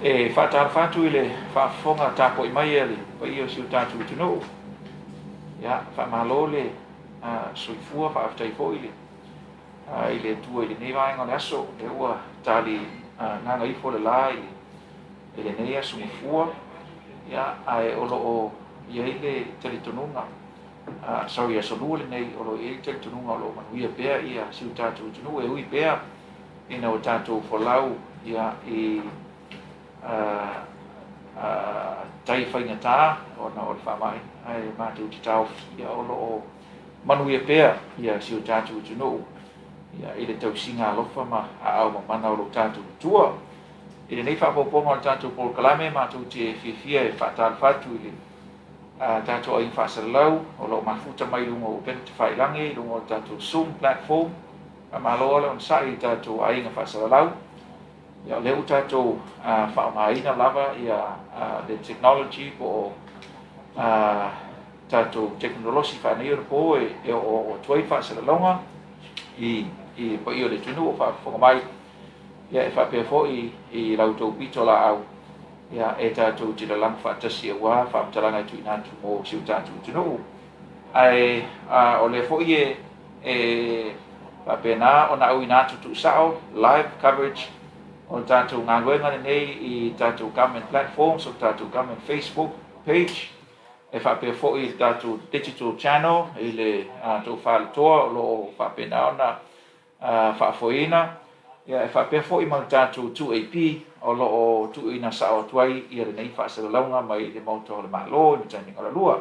e whātāwhātu I le whaafonga tāpo I mai ele pa I o siu tātu atunu'u ia whaamalo le soifua whaaftai fo I le tua I le nei vaenga le aso le ua tali nganga ifo le la I le nei aso mifua ia ai olo o ia I le telitonunga sau ia solua le nei olo I le telitonunga olo manuia pea ia siu tātu atunu'u e hui pea ina o tātou folau ia I tai whaingatā ona o le whamai ai mātou te tau ia olo o manuia pea ia siu tātou atunu'u ia I le tausinga alofa ma au ma mana o lo tātou tua I le nei whaapoponga o le tātou polokalame mātou te whiawhia e whaatāwhatu I le tātou ai whaasalau o lo mafuta mai lunga o pena te whailangi lunga o tātou Zoom platform a maloa le on sai tātou ai ngā whaasalau ia le u tātou whaamaina lava ia le technology po tātou teknolosi whanei o po e o tuai whaasalalonga I pa I o le tunu o whakamai ia e whapea fo I lautou pito la au ia e tātou tira lang whaatasi e wā whaamtalanga tui nantu mo siu tātou tunu ai o le fo I e whapea nā o na au I nātu tu sao live coverage o tātou galuega nei I tātou government platforms o tātou government Facebook page e whapea fo I tātou digital channel I le tau whaletoa o lo whapea nā ona whaafoina ia e whapea fo I mau tātou 2AP o lo o tuuina sa o tuai I le nei whaasalaunga mai le motu o le malo I matani ngala lua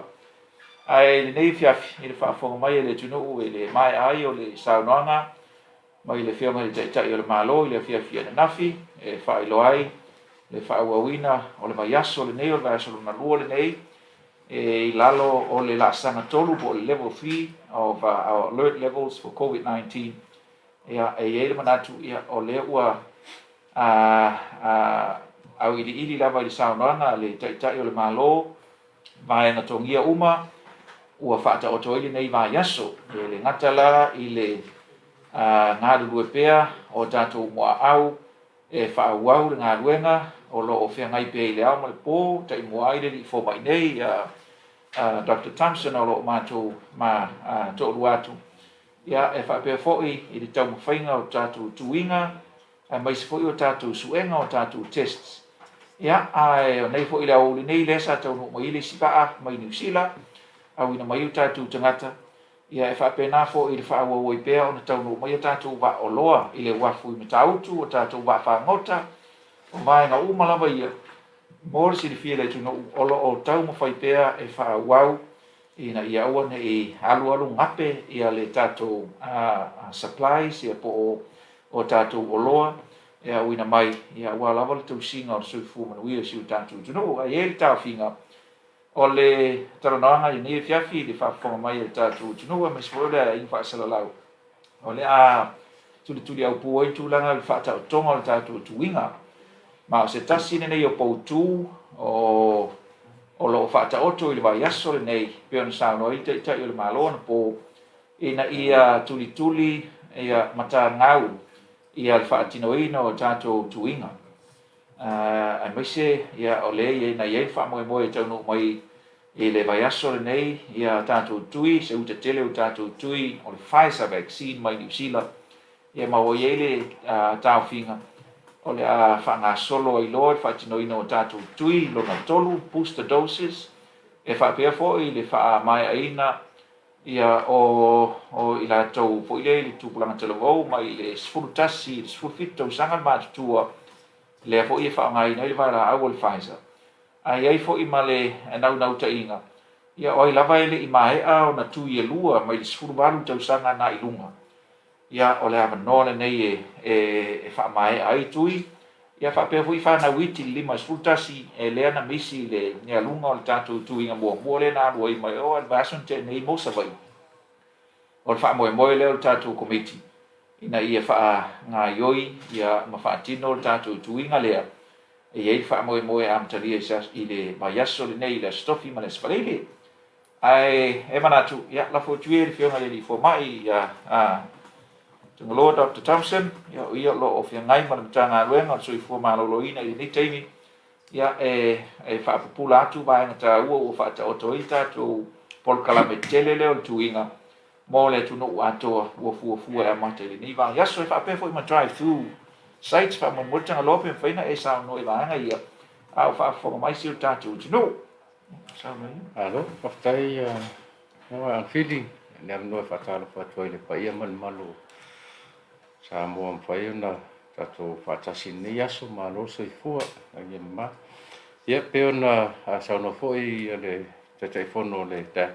ai le nei fiafi I le whaafonga mai le tunu'u I le mai ai o le saunoanga mai le whionga le taitai o le malo I le fiafi na nafi e whaelo ai le whaauawina o le vaiaso le nei o le vaiaso luna lua le nei I lalo o le laasanga tolu po le level 3 of our alert levels for COVID-19 ia e le manatu ia o le ua au ili lava I saunoanga le taitai o le malo mai na tongia uma ua whaata o toile nei vaiaso le ngatala I le ngā rurue pea o tātou mua au e whaauau le ngā ruenga o lo o whiangai pea I le au ma le pō tai mua aile li fō mai nei Dr. Thompson o lo mātou ma tōru atu ia e whapea fōi I le tau mawhainga o tātou tuinga mai se fōi o tātou suenga o tātou tests ia ai o nei fōi le au le nei lesa tau no mai le sipaa mai New Zealand au ina mai o tātou tangata ia e whapea nā fōi le whaauau I pea o na tau no mai o tātou wa o loa I le wafu I matautu o tātou wa whangota o mai ngā umalawa ia mōre si le fia le tunu olo o tau mawhai pea e whaauau ina ia ua ne I alu ngape ia le tātou supplies ia po o tātou o loa ia uina mai ia ua lawa le tau singa o suifu manuia siu tātou tunu ai e le tau finga o le taranoanga I ni fiafi le whaafonga mai le tātou tunua me se le I whaasalalau o le tuli au puoi tūlanga le whaata o tonga le tātou tuinga ma o se tasi nei o poutu o lo whaata oto I le vaiaso le nei peo na sauno I te o le malo na po ina ia tuli ia mata ngau ia le whaatinoina o tātou tuinga ai mai se ia o le ia na ia whaamoe tau no mai I le vaiaso le nei ia tātou tui se uta tele o tātou tui o le Pfizer vaccine mai New Zealand ia maua ia le tau finga o le whanga solo I loa whaatinoina o tātou tui lona tolu booster doses e whapea fo I le wha mai aina ia o I la tau po I le tupulanga televou mai le sfurutasi le sfurufito sangan mātutua le fo I whaangai nei le vaira au le Pfizer ai fo I ma le nau tainga ia oi lava ele I mahea o na tui e lua mai le sfuruwalu tau sanga na I lunga ia o le amanole nei e whaamae ai tui ia whapea fo I whana witi lima sfurutasi e lea na misi le nea lunga o le tātou tuinga mua le na alu ai mai o al vason te nei mosa vai o le whaamoe leo le tātou komiti ina ia wha ngā ioi ia ma whaatino le tātou tuinga lea e iei whaamoe amatalia I le vaiaso le nei le stofi ma le spalele ai e manatu ia la fo tue le whionga le li fo mai ia Tungaloa Dr. Thompson ia lo o whiangai ma le matanga ruenga o sui fua maloloina I ni teimi ia e whaapupula atu vai ngata ua ua whaataotoi tātou polkalame tele leo le tuinga mo le atunu'u atoa ua fuafua e amata i lenei vaiaso e whaapea fo'i ma drive through sites whaamoemoe tagalope mawhaina e saunoa i vaega ia a o whaafoga mai si o tātou atunu'u saunoa ia alo whaftai ang feeling le amnoe whaatalofa atu ai le paia malu sa moa mawhai ona tātou whaatasi nei aso malo soifua ia ma ia pe ona saunoa fo'i le taitaifono le tak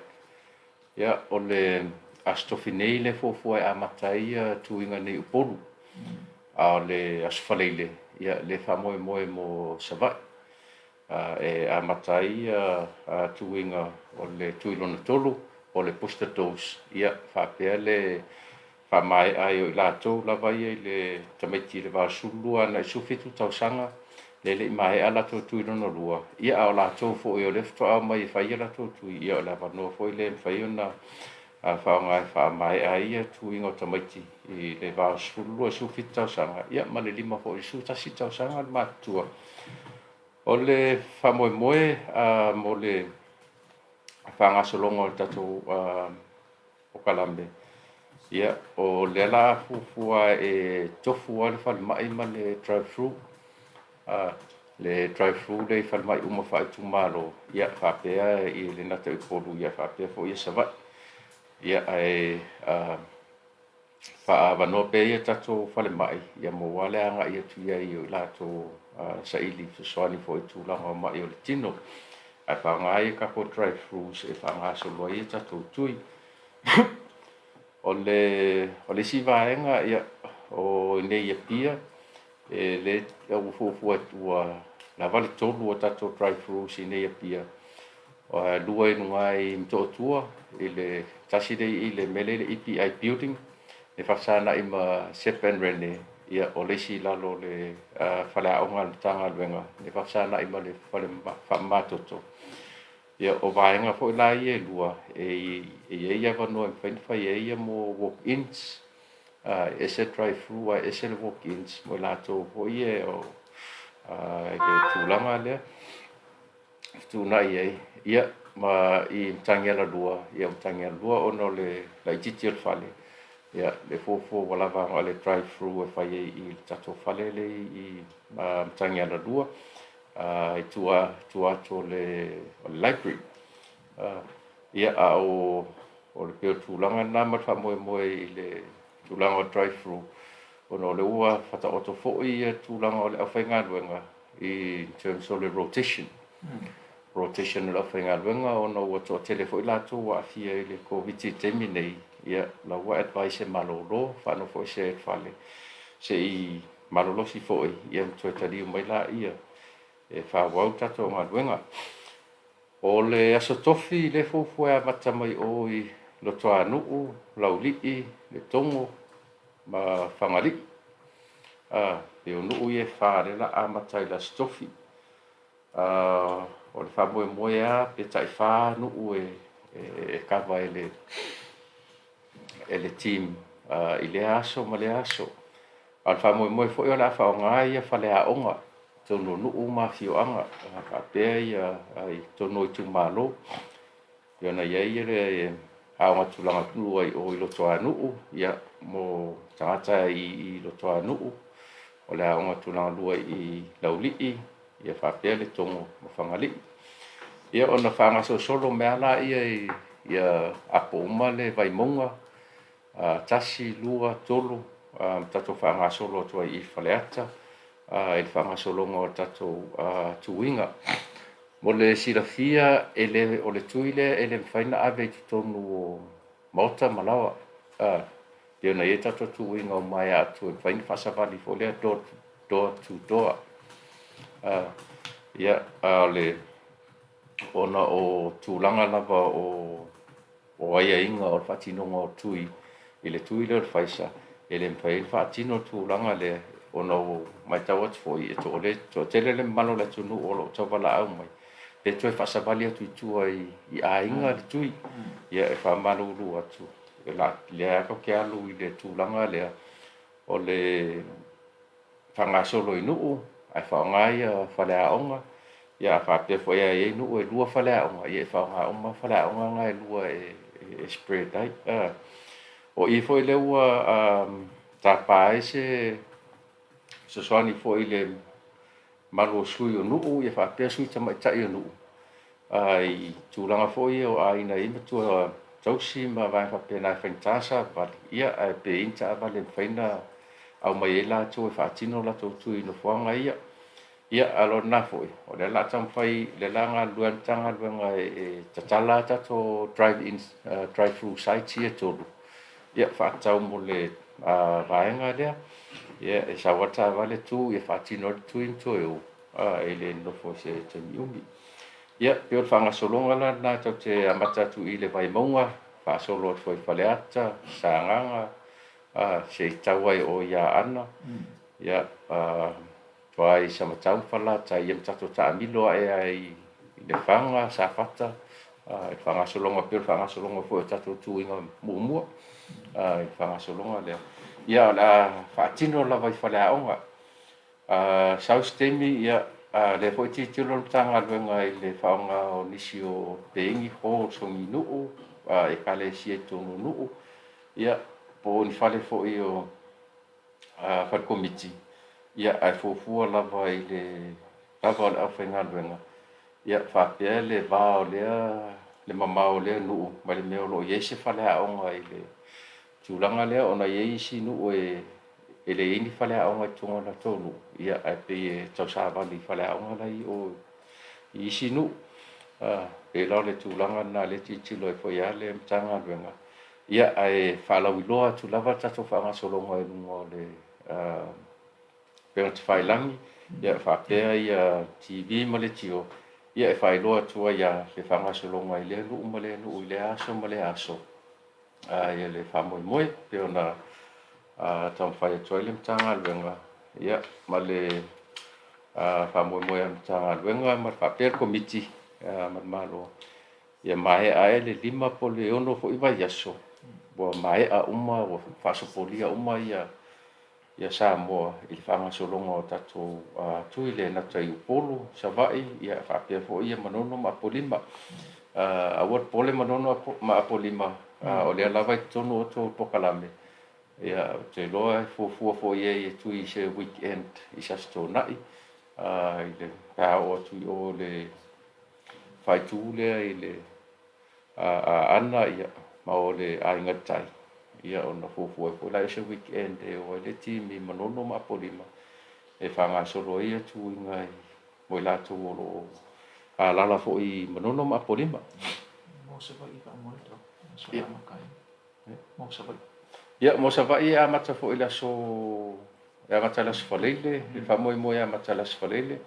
ia o le astofi nei le fuafua e amatai tuiga nei Upolu a le asofaleile ia le whaamoemoe mo sava'i e amatai tuiga o le tuilona tolu o le booster dose ia whaapea le whamae ai o i lātou lava ia i le tamaiti le vāsulua na i sufitu tausaga le le mai ala to tuilona lua ia o lātou fo'i o le ftoa mai e whaia lātou tui ia o le avanoa fo'i le mwhai ona whaongai whaamai ai ia tuiga o tamaiti i le vāsulua sufitu tausaga ia ma le 5 fo'i sutasi tausaga le mātua o le whamoemoe mo le whangasolonga o tatou o kalame. Ia, o le ala fufua e tofu le whalimai ma le drive-thru. Le drive-thru le whalimai uma whaitu malo. Ia, whapea i le nata Upolu. Ia, whapea fo ia savat. Ia, ai whaavanoa pe ia tatou whalimai. Ia mo wale anga ia tuia i o lato sa ili soani fo i tūlanga o mai o le tino. Ai whangai ka ko drive-thrus e whanga solo i tatou tui. o le sivaenga ia o nei ia pia e le au fufua tua la vale tolu o tatou drive-thrus i nei ia pia. O lua i nungai mto tua i le taside i le mele le EPI building e whasana i ma Sepen Rene ia o le si lalo le whale aonga le tanga luenga e whasana i ma le whale whamatoto. Ia o vaenga fo i la i e lua e ia wanoa i whainwhai e ia mo walk-ins e se drive-thru e se le walk-ins mo lato fo i e o le tūlanga lea tūna i e ia ma i mtangia lua ia mtangia lua ono le laititi o le whale ia le fofo walava o le drive-thru e whai i tato whale le i mtangia lua i tua to le library ia a o le peo tūlanga nā matwha moe i le tūlanga o drive-thru ono le ua whata oto fo'i i tūlanga o le awhainga luenga i terms o le rotation rotation le awhainga luenga ono ua toa tele fo'i lato wa afia i le KOVITI-19 ia la ua advice e malolo whano fo'i se whale se i malolosi fo'i ia mtoe tali umai la ia e whawau tato ngā luenga. O le aso tofi le fofua mata mai o i loto atunu'u, laulii, le tongo, ma whangali. Le unu'u i e whārela a mata i la stofi. O le whamoe moe a pe tai whānu'u e kawa e le team i le aso ma le aso. Al whamoe moe fo i o la whaonga ia whale a onga. Tono nu'u mafio'aga whapea ia ai tono i tumalo iona iai le aoga tulaga tulu ai o i loto anu'u ia mo tagata i loto anu'u o le aoga tulaga lua i lauli'i ia whapea le togo ma whangali'i ia ona whangasosolo mea la ia apo uma le vaimonga tasi lua tolu tatou whangasolo atua i whaleata e le whangasolonga o tatou tuinga. Mo le silafia o le tuile e le mwhaina ave i tonu o mauta malawa. Leo na e tatou tuinga o mai atu e mwhaina whasavali fo lea door to door. Ia le ona o tūlanga lava o aia inga o whatinonga o tui i le tuile o le whaisa e le mwhaina whatino tūlanga le ona o mai tau atu foi e to le to tele le malo le tunu o lo tau wala au mai e toi whasavali atu i tua i a inga le tui ia e whamalu lu atu e la lea ko ke alu i le tūlanga lea o le whangasolo i nuu ai whaongai whale a onga ia fa pe foi ai nu e lua faleaʻoga ia e faaogāʻoga faleaʻoga ga e lua e spread ai o i foi le ua tapā ai se sosoani foi le malu o sui o nuu ia faapea sui tamaʻitaʻi o nuu ai tulaga foi o aina i matua tausi ma vae faapena fainitasa vali ia ae peini taavale faina au mai ai latou e faatino latou tui nofoaga ia ia alona foi o le la tamafai le la galuega tagaluega e tatala tatou drive through sites ia tolu ia faatau mo le vaega lea ia e saua tavale tu ia faatino le tui matoeu e le nofo se tamiumi ia pe o le faagasologa lana tau te amata atu i le vaimauga faasolo atu ai faleata sagaga se itau ai o ia ana ia Wai sama tau fala ta ia tato ta amilo ai le fanga sa fata e fanga solonga pe fanga solonga fo tato tu inga mumu e fanga solonga le ia la fatino la vai fala onga sa stemi ia le fo ti tilo tanga venga le fanga o nisio pengi ho so minu e kale si to nu ia po ni fale fo io fa komiti ia ai fofua lava i lava o le ʻaufaigaluega ia faapea le va o lea le mamao lea nuu ma le mea o loo iai se faleaʻoga i le tulaga lea ona iai isi nuu e leai ni faleaʻoga i tuga latou nuu ia ae pei e tausavali faleaʻoga lai o i isi nuu pe lao le tulaga na le titilo e foi a le matagaluega ia ae faalauiloa atu lava tatou faagasologa e luga o le pena te whailangi, ia whapea ia TV ma le tio, ia e whailoa tua ia le whangasolonga i le nuu ma le nuu i le aso ma le aso. Ia le whamoe moe, pe ona tam whai atua i le mtanga luenga, ia ma le whamoe moe a mtanga luenga, ma whapea komiti, ma malo. Ia mae ae le 5 po le ono fo i vaiaso, bo mae a uma, o whasopolia uma ia sa mo i whangasolonga o tatou tui le nata i Upolu, Savai, ia whapea fo ia manono ma apolima. Awat pole manono ma apolima, o lea lava i tonu o tō pokalame. Ia te loa e fua fo ia i tui se weekend i sasto nai. I le pāo tui o le whaitu lea i le ana ia ma o le aingatai. Ia ona fofua e lai se weekend e o le timi manono ma apolima e whangasolo ia tuinga i mo i latou o lo lala fo i manono ma apolima. Mo se vai ka mo to. Mo se vai. Ia mo se vai a mata fo i laso e mata las falele e famoi mo ia mata las falele.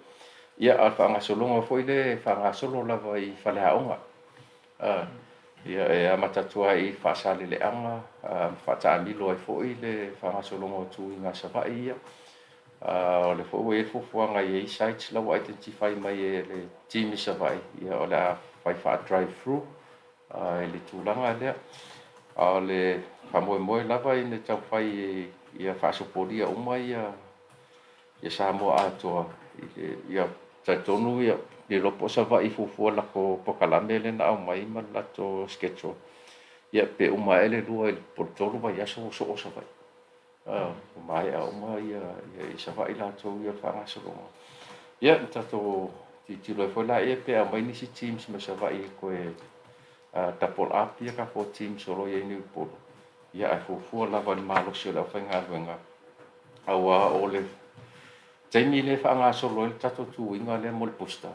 Ia a whangasolonga fo i le whangasolo lava i whaleaonga. Ia e amatatua i whaasale le anga, whataamilo ai fo'i le whangasolonga o tuinga Savai ia. O le fo'u e fufuanga i sites lau identify mai e le timi Savai. Ia o le a whai drive through, e le tūlanga lea. O le whamoe moe lava i ne tau whai ia whaasopolia uma ia sa moa atoa. Ia taitonu ia le lopo Savai fufua lako pokalame le na au mai ma lato sketcho. Ia pe uma ele lua il portolo vaiaso so o Savai. Mai a uma ia Savai lato ia whangasolonga. Ia tato titilo e foi la ia pe a mai nisi teams ma Savai koe tapol up ia ka fo teams solo ia ni Upolu. Ia ai fufua lava ni malo si o la whaingaluenga. Awa o le taimi le whangasolo le tato tuinga le mo le posta.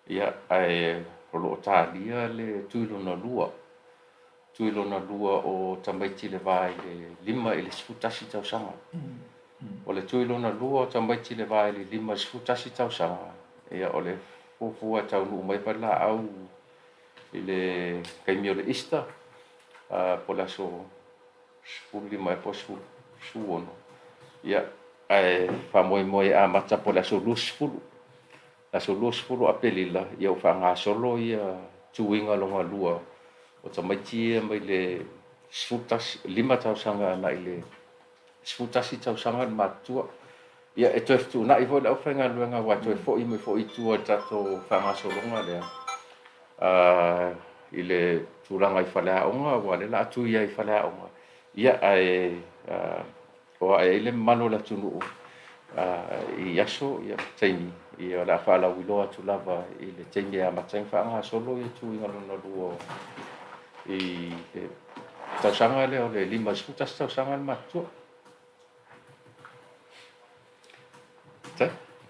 Ia ai rolo talia le tuilona lua. Tuilona lua o tamaiti le vai le 5 i le sfutasi tausanga. O le tuilona lua o tamaiti le vai le 5 sfutasi tausanga. Ia o le fufua taunu mai pala au i le kaimio le ista. Po la so spuli mai po suono. Ia ai famoe moe a mata po la so lusfulu. La so lusfulu a pelila ia o whangasolo ia tuinga longa lua. O tamaiti mai le sfutas 5 tausanga na i le sfutasi tausanga matua. ia e toe tuna'i foi lau faigaluega ua toe fo'i mai fo'i tua tatou fa'agasologa lea i le tulaga i faleaʻoga ua le laatui ai faleaʻoga ia ae o ae ai le malo le atunu'u i aso ia taimi ia le fa'alauiloa atu lava i le taimi e amatai fa'agasolo ia tuiga lona lua i le tausaga lea o le 5 tausaga le matua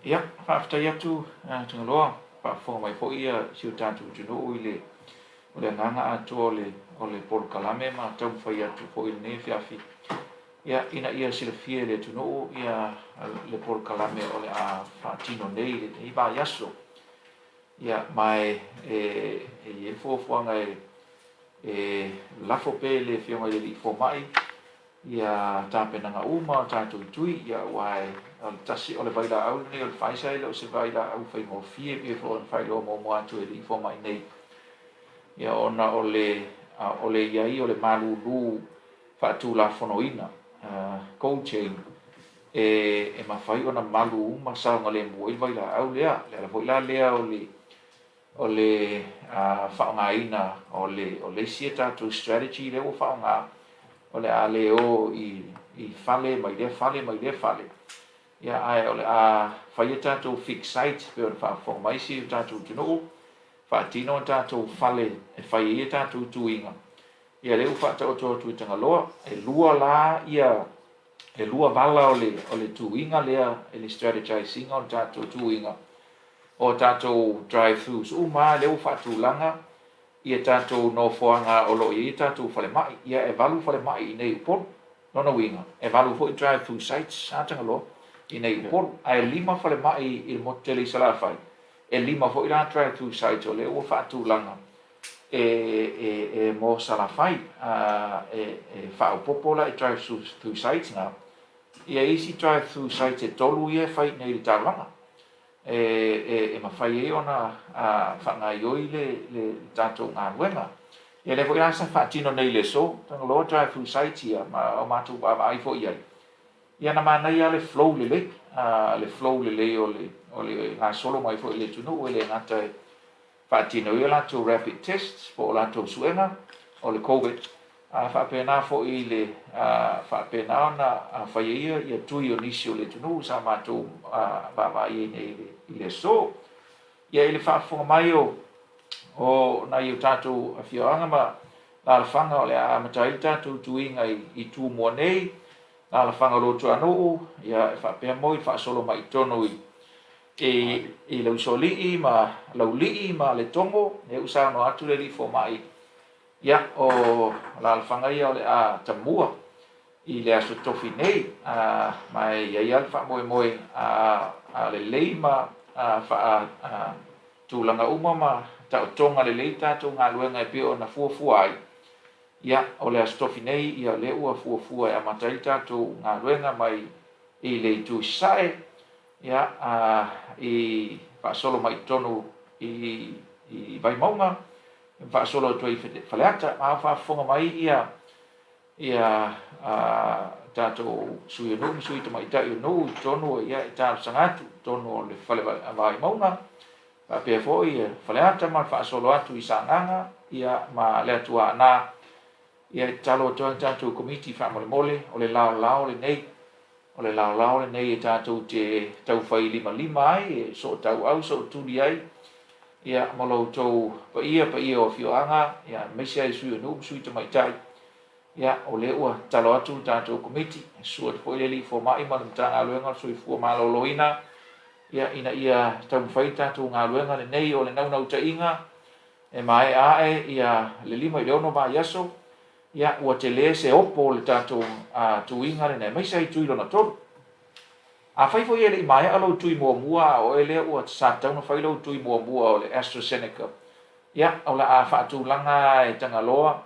ia fa'afetai atu tagaloa fa'afoga mai fo'i ia siu tatou tunu'u i le o le agaga atua o le polokalame ma tau fai atu fo'i lenei feafi ia ina ia silafia le tunu'u ia le polokalame o le a fa'atino nei lenei vaiaso ia mai e fuafuaga e lafo pe le fioga i le li'i foma'i ia tapenaga uma tatou tui ia uae o le tasi o le vaila'au lenei o le faisa i le o se vaila'au faigofie pia fo ona failoa momo atu e li'i foma'i nei ia ona o le iai o le malulu fa'atulafonoina cold chain e mafai ona malu uma saoga le mua i le vaila'au lea le ala fo'i la lea o le fa'aogāina o le isia tatou strategy le ua fa'aogā o le a leo i fale mai lea fale ia ae o le a faia tatou fix site pe ona fa'afoga mai si o tatou tunu'u fa'atino o tatou fale e fai ia tatou tuiga ia le ua fa'ataʻotoatu i tagaloa e lua la ia e lua vala o le tuiga lea e le strategisinga o le tatou tuiga o tatou drive throughs uma le ua fa'atulaga ia tatou nofoaga o lo'o ia tatou falema'i ia e valu falema'i i nei Upolu lona uiga e valu fo'i drive through sites a tagaloa i nei Upolu ae 5 falema'i i le motu tele i Salafai e 5 fo'i la drive through sites o le ua fa'atulaga e mo Salafai e fa'aupopo la e drive through sites nga ia isi drive through sites e tolu ia fai nei le taulaga e mafai ai ona fa'agaioi le tatou galuega ia le fo'i la sa fa'atino nei le so tagaloa drive through sites ia ma o matou va'ava'ai fo'i ai ia na manai a le flow lelei le flow lelei o le gasolo mai fo'i le tunu'u e le gata e fa'atino ia latou rapid tests po o latou su'ega o le COVID fa'apena fo'i le fa'apena ona faia ia tui o nisi o le tunu'u sa matou va'ava'ai ai nei i le so ia i le fa'afoga mai o nai o tatou afioaga ma lalafaga o le amatalia tatou tuiga i tumua nei lalafaga o lo tuanu'u ia e fa'apea mo i fa'asolo mai tonu i lau soli'i ma lau li'i ma le tongo e usano atu le li'i foma'i ia o lalafaga ia o le a tamua i le aso tofi nei mai ia le fa'amoemoe a lelei ma tulaga uma ma ta'otoga lelei tatou galuega e pia ona fuafua ai ia o le aso tofi nei ia le ua fuafua e amatai tatou galuega mai i le ituisa'e ia i fa'asolo mai tonu i vaimauga fa'asolo atu ai faleata ma fa'afoga mai ia tatou sui anu sui tamaita'i anu i tonu ia e talosaga atu tonu o le fale vaimauga fa'apea fo'i faleata ma fa'asolo atu i sagaga ia ma le atuāna ia e talo atu ai tatou komiti fa'amolemole o le laolao lenei o le laolao lenei e tatou te taufai 5 ai e so tau'au so tuli ai ia mo loutou paia o afioaga ia maisi ai sui anu sui tamaita'i ia o le ua talo atu tatou komiti sua fo'i le li'i foma'i ma le matagaluega o soifua malōlōina ia ina ia taumafai tatou galuega lenei o le naunau-ta'iga e mae a'e ia le 5 i le 6 vaiaso ia ua tele se opo o le tatou tuiga lenei maisi ai tui lona tolu afai fo'i e le'i mae alou tui muamua o e lea ua satauna fai lou tui muamua o le AstraZeneca ia o le a fa'atulaga e tagaloa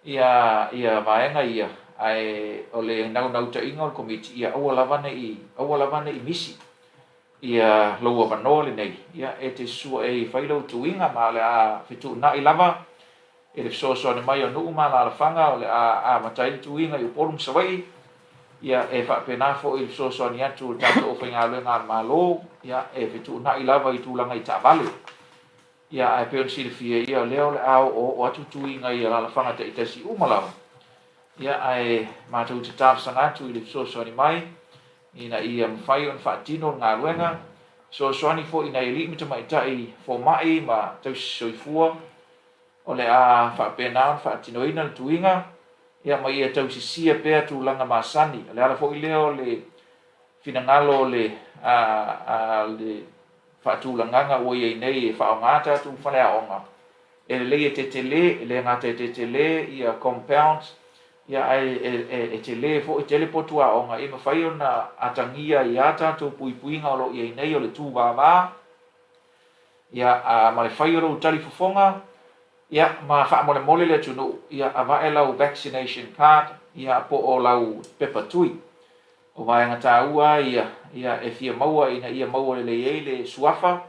ia vaega ia ae o le naunau-ta'iga o le komiti ia aua lava ne'i misi ia loua manoa lenei ia e te sua e fai lou tuiga ma le a fetu'una'i lava e le fesoasoani mai o nu'u ma lalafaga o le a matai le tuiga i Upolu masavai ia e whapena fo i sosoani atu tātou o whaingaluenga malo, ia e whitu na i lava i tūlanga i tāwale. Ia e peon silifia ia leo le au o atu tuinga i ala whangata i tasi umalawa. Ia ai mātou te tāwsanga atu i le sosoani mai, ina ia mwhai on whaatino ngā luenga, sosoani fo ina i li mita mai tai fo mai ma tau soifua, o le a whapena on whaatino ina le tuinga, ia mai ia tau sisia pea tūlanga masani, le ala fo i leo le finangalo le whaatūlanganga ua iei nei e whaongata tu whalea onga. E le leia te tele, le ngata te tele, ia compound, ia e tele fo i tele potua onga, e mawhai o na atangia i ata tu puipuinga o lo iei nei o le tū wāwā, ia ma le whai o lo utali fufonga, ia ma whaamole mole le atunu'u, ia avae lau vaccination card, ia po o lau pepa tui. O vaenga tā ua ia e fia maua ina ia maua le leiei le suafa,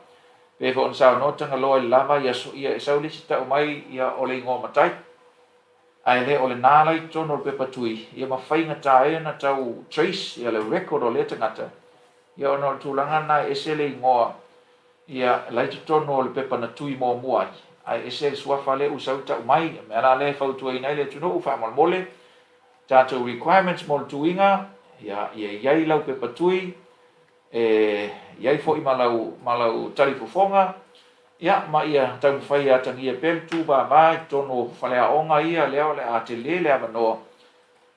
pe fo on sao notanga loa le lava ia e saulisi ta umai ia o le ingo matai. Ai le o le nālai tono le pepa tui, ia ma whainga tā e na tau trace, ia le record o le tangata. Ia ono le tūlanga na ese le ingoa, ia lai tono le pepa na tui mō muai. Ai ese le suafa le usau ta umai, me ana le fautua ina le tunu'u whaamol mole, tātou requirements mo le tuinga, ia iai lau pepa tui, iai fo i malau talifufonga, ia ma ia tau mwhai atangia pel tūba mai, tono whalea onga ia leo le a tele le avanoa,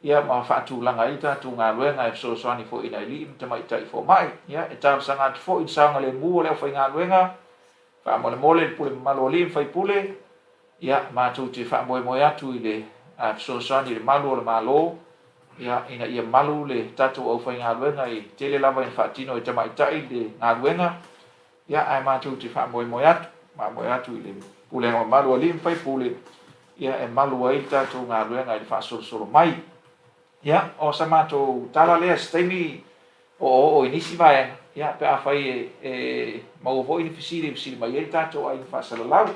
ia ma whaatūlanga i tātou ngā luenga e sosoani fo ina ili imta mai tai fo mai, ia e tāu sanga ati fo i saunga le mua leo whai ngā luenga, whaamole mole le pule malu o lim whai pule, ia mātou te whaamoe moe atu i le sosoani le malu o le malo, ia ina ia malu le tātou au whai ngā luenga i tele lava in whaatino i tamai tai le ngā luenga, ia ai mātou te whaamoe moe atu i le pule ngā malu o lim whai pule, ia e malu ai tātou ngā luenga i le whaasoro mai. Ia, o sa mātou tala lea staimi o inisi vai, ia pe a whai mau vo ini fisiri mai e tātou ai whaasalalau.